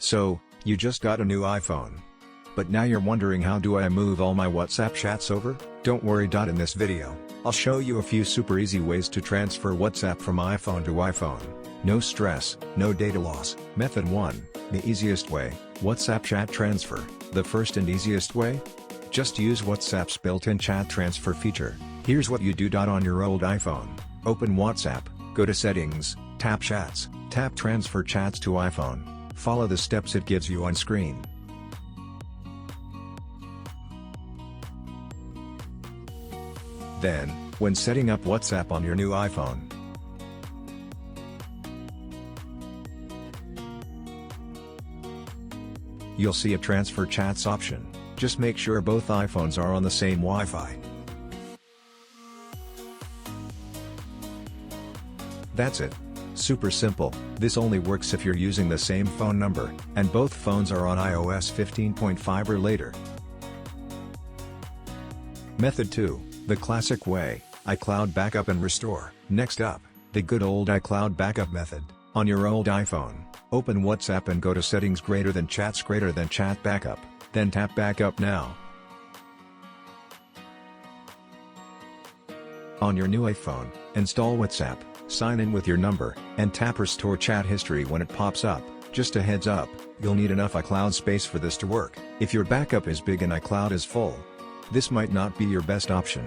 So, you just got a new iPhone. But now you're wondering, how do I move all my WhatsApp chats over? Don't worry. In this video, I'll show you a few super easy ways to transfer WhatsApp from iPhone to iPhone. No stress, no data loss. Method 1, the easiest way, WhatsApp chat transfer. The first and easiest way? Just use WhatsApp's built-in chat transfer feature. Here's what you do. On your old iPhone, open WhatsApp, go to Settings, tap Chats, tap Transfer Chats to iPhone. Follow the steps it gives you on screen. Then, when setting up WhatsApp on your new iPhone, you'll see a Transfer Chats option. Just make sure both iPhones are on the same Wi-Fi. That's it. Super simple. This only works if you're using the same phone number, and both phones are on iOS 15.5 or later. Method 2, the classic way, iCloud backup and restore. Next up, the good old iCloud backup method. On your old iPhone, open WhatsApp and go to Settings Chat Backup, then tap Backup Now. On your new iPhone, install WhatsApp, sign in with your number, and tap Restore Chat History when it pops up. Just a heads up, you'll need enough iCloud space for this to work. If your backup is big and iCloud is full, this might not be your best option.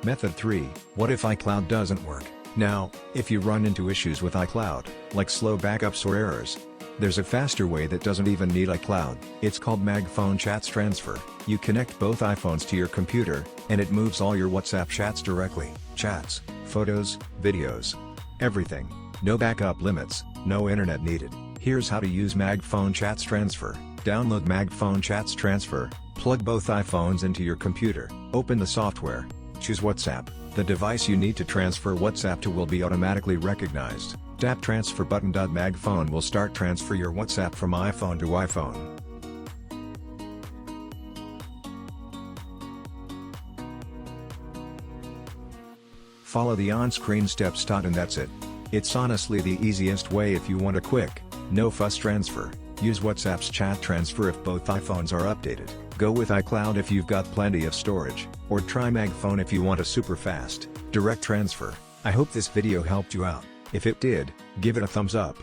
Method 3, what if iCloud doesn't work? Now, if you run into issues with iCloud, like slow backups or errors, there's a faster way that doesn't even need iCloud. It's called MagFone Chats Transfer. You connect both iPhones to your computer, and it moves all your WhatsApp chats directly. Chats, photos, videos, everything. No backup limits, no internet needed. Here's how to use MagFone Chats Transfer. Download MagFone Chats Transfer, plug both iPhones into your computer, open the software, choose WhatsApp. The device you need to transfer WhatsApp to will be automatically recognized. Tap Transfer button. MagFone will start transfer your WhatsApp from iPhone to iPhone. Follow the on-screen steps. And that's it. It's honestly the easiest way if you want a quick, no-fuss transfer. Use WhatsApp's chat transfer if both iPhones are updated. Go with iCloud if you've got plenty of storage, or try MagFone if you want a super fast, direct transfer. I hope this video helped you out. If it did, give it a thumbs up.